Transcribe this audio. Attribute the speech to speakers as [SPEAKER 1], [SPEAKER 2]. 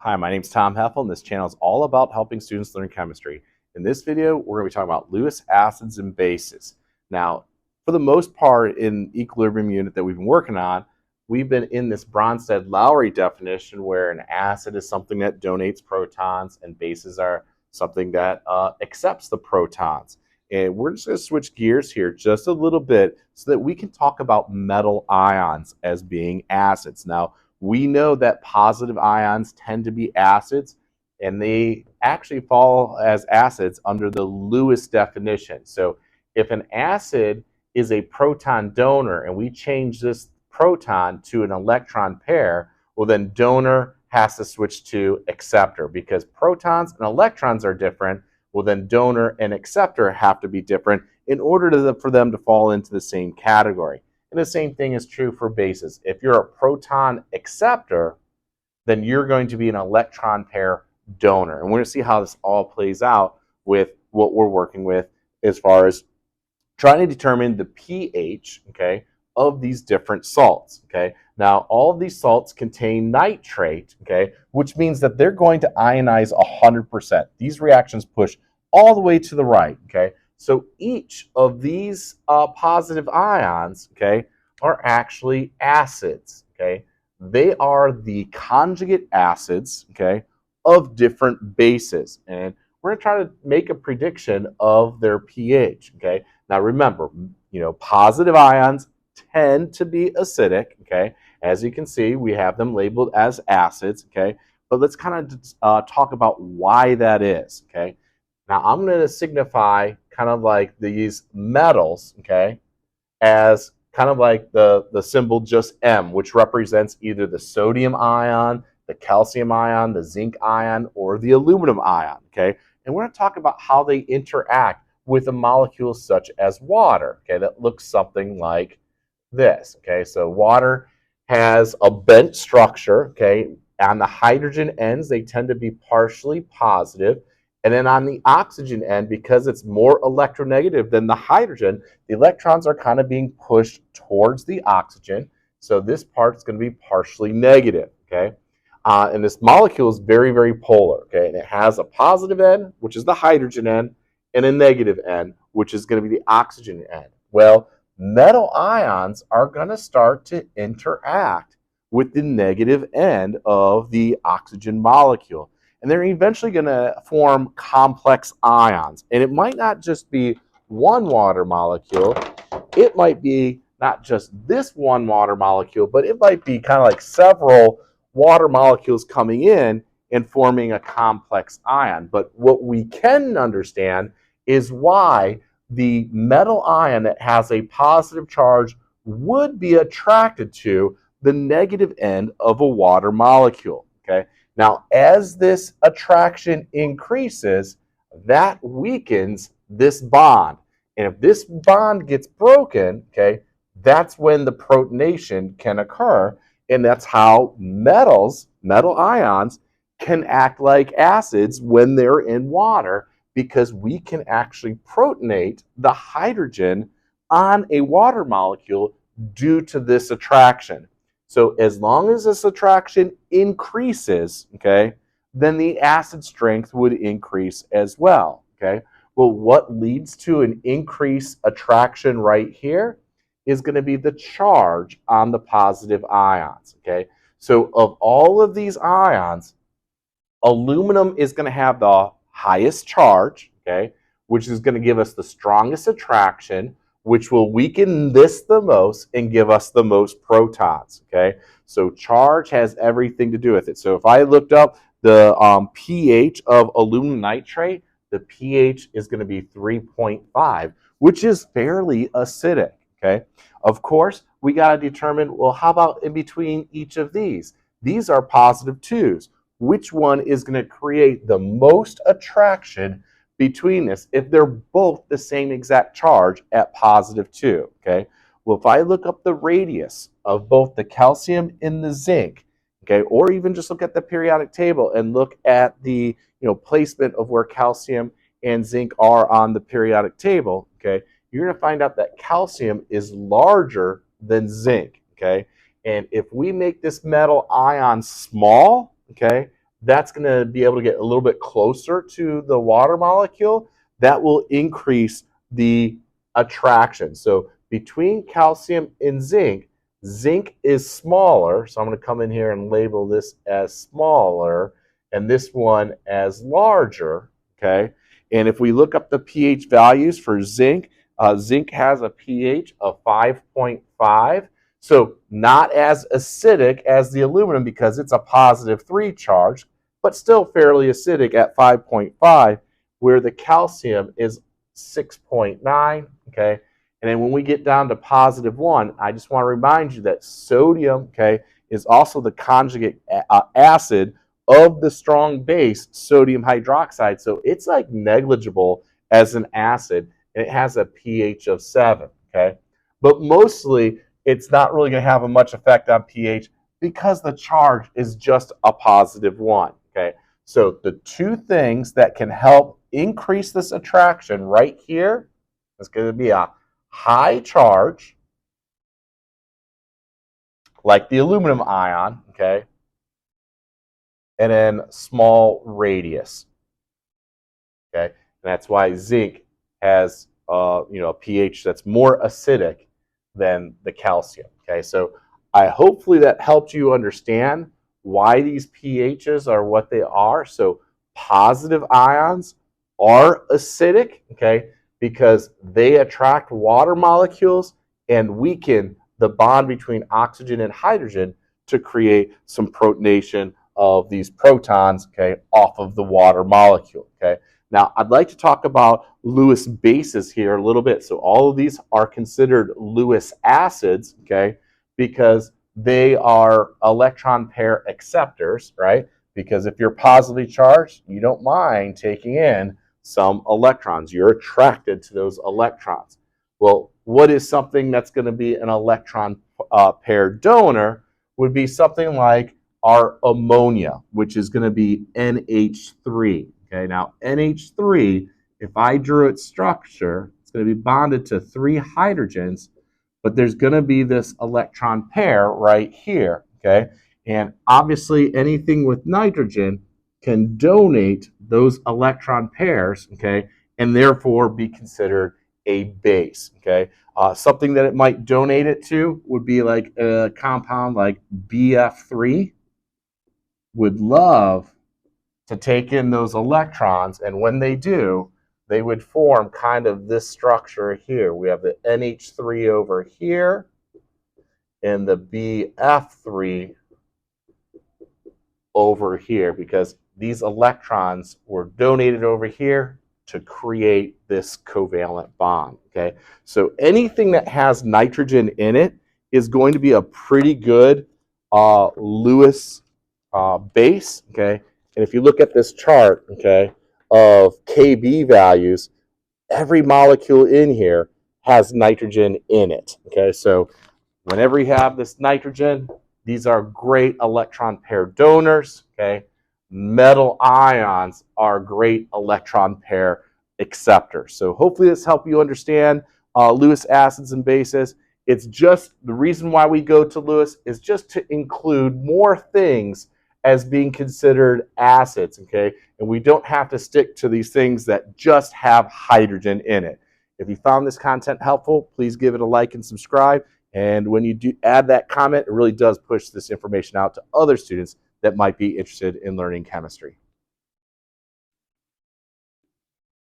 [SPEAKER 1] Hi, my name is Tom Heffel, and this channel is all about helping students learn chemistry. In this video, we're going to be talking about Lewis acids and bases. Now, for the most part in equilibrium unit that we've been working on, we've been in this Bronsted-Lowry definition where an acid is something that donates protons and bases are something that accepts the protons. And we're just going to switch gears here just a little bit so that we can talk about metal ions as being acids. Now, we know that positive ions tend to be acids, and they actually fall as acids under the Lewis definition. So if an acid is a proton donor and we change this proton to an electron pair, well then donor has to switch to acceptor because protons and electrons are different. Well then donor and acceptor have to be different in order for them to fall into the same category. And the same thing is true for bases. If you're a proton acceptor, then you're going to be an electron pair donor. And we're going to see how this all plays out with what we're working with as far as trying to determine the pH, okay, of these different salts, okay? Now, all of these salts contain nitrate, okay, which means that they're going to ionize 100%. These reactions push all the way to the right, okay? So each of these positive ions, okay, are actually acids, okay? They are the conjugate acids, okay, of different bases. And we're going to try to make a prediction of their pH, okay? Now remember, positive ions tend to be acidic, okay? As you can see, we have them labeled as acids, okay? But let's kind of talk about why that is, okay? Now I'm going to signify kind of like these metals, okay, as kind of like the symbol just M, which represents either the sodium ion, the calcium ion, the zinc ion, or the aluminum ion, okay? And we're going to talk about how they interact with a molecule such as water, okay, that looks something like this, okay? So water has a bent structure, okay? On the hydrogen ends, they tend to be partially positive. And then on the oxygen end, because it's more electronegative than the hydrogen, the electrons are kind of being pushed towards the oxygen. So this part is going to be partially negative, okay? And this molecule is very, very polar, okay? And it has a positive end, which is the hydrogen end, and a negative end, which is going to be the oxygen end. Well, metal ions are going to start to interact with the negative end of the oxygen molecule. And they're eventually going to form complex ions. And it might not just be one water molecule. It might be not just this one water molecule, but it might be kind of like several water molecules coming in and forming a complex ion. But what we can understand is why the metal ion that has a positive charge would be attracted to the negative end of a water molecule, okay? Now, as this attraction increases, that weakens this bond. And if this bond gets broken, okay, that's when the protonation can occur. And that's how metal ions, can act like acids when they're in water because we can actually protonate the hydrogen on a water molecule due to this attraction. So as long as this attraction increases, okay, then the acid strength would increase as well, okay? Well, what leads to an increased attraction right here is going to be the charge on the positive ions, okay? So of all of these ions, aluminum is going to have the highest charge, okay, which is going to give us the strongest attraction, which will weaken this the most and give us the most protons, okay? So charge has everything to do with it. So if I looked up the pH of aluminum nitrate, the pH is going to be 3.5, which is fairly acidic, okay? Of course, we got to determine, well, how about in between each of these? These are positive 2s. Which one is going to create the most attraction between this if they're both the same exact charge at positive 2, okay? Well, if I look up the radius of both the calcium and the zinc, okay, or even just look at the periodic table and look at the placement of where calcium and zinc are on the periodic table, okay, you're going to find out that calcium is larger than zinc, okay? And if we make this metal ion small, okay, that's going to be able to get a little bit closer to the water molecule. That will increase the attraction. So between calcium and zinc, zinc is smaller. So I'm going to come in here and label this as smaller and this one as larger. Okay. And if we look up the pH values for zinc, zinc has a pH of 5.5. So not as acidic as the aluminum because it's a positive 3 charge, but still fairly acidic at 5.5, where the calcium is 6.9, okay? And then when we get down to positive 1, I just want to remind you that sodium, okay, is also the conjugate acid of the strong base, sodium hydroxide. So it's like negligible as an acid, and it has a pH of 7, okay? But mostly, it's not really going to have a much effect on pH because the charge is just a positive 1, okay? So the two things that can help increase this attraction right here is going to be a high charge, like the aluminum ion, okay, and then small radius, okay? And that's why zinc has a pH that's more acidic than the calcium, okay? So hopefully that helped you understand why these pHs are what they are. So positive ions are acidic, okay, because they attract water molecules and weaken the bond between oxygen and hydrogen to create some protonation of these protons, okay, off of the water molecule, okay? Now, I'd like to talk about Lewis bases here a little bit. So all of these are considered Lewis acids, okay, because they are electron pair acceptors, right? Because if you're positively charged, you don't mind taking in some electrons. You're attracted to those electrons. Well, what is something that's going to be an electron pair donor would be something like our ammonia, which is going to be NH3. Okay, now NH3, if I drew its structure, it's going to be bonded to 3 hydrogens, but there's going to be this electron pair right here, okay? And obviously anything with nitrogen can donate those electron pairs, okay, and therefore be considered a base, okay? Something that it might donate it to would be like a compound like BF3 would love to take in those electrons, and when they do, they would form kind of this structure here. We have the NH3 over here and the BF3 over here because these electrons were donated over here to create this covalent bond, okay? So anything that has nitrogen in it is going to be a pretty good Lewis base, okay? And if you look at this chart, okay, of Kb values, every molecule in here has nitrogen in it, okay? So whenever you have this nitrogen, these are great electron pair donors, okay? Metal ions are great electron pair acceptors. So hopefully this helped you understand Lewis acids and bases. It's just the reason why we go to Lewis is just to include more things as being considered acids, okay? And we don't have to stick to these things that just have hydrogen in it. If you found this content helpful, please give it a like and subscribe. And when you do add that comment, it really does push this information out to other students that might be interested in learning chemistry.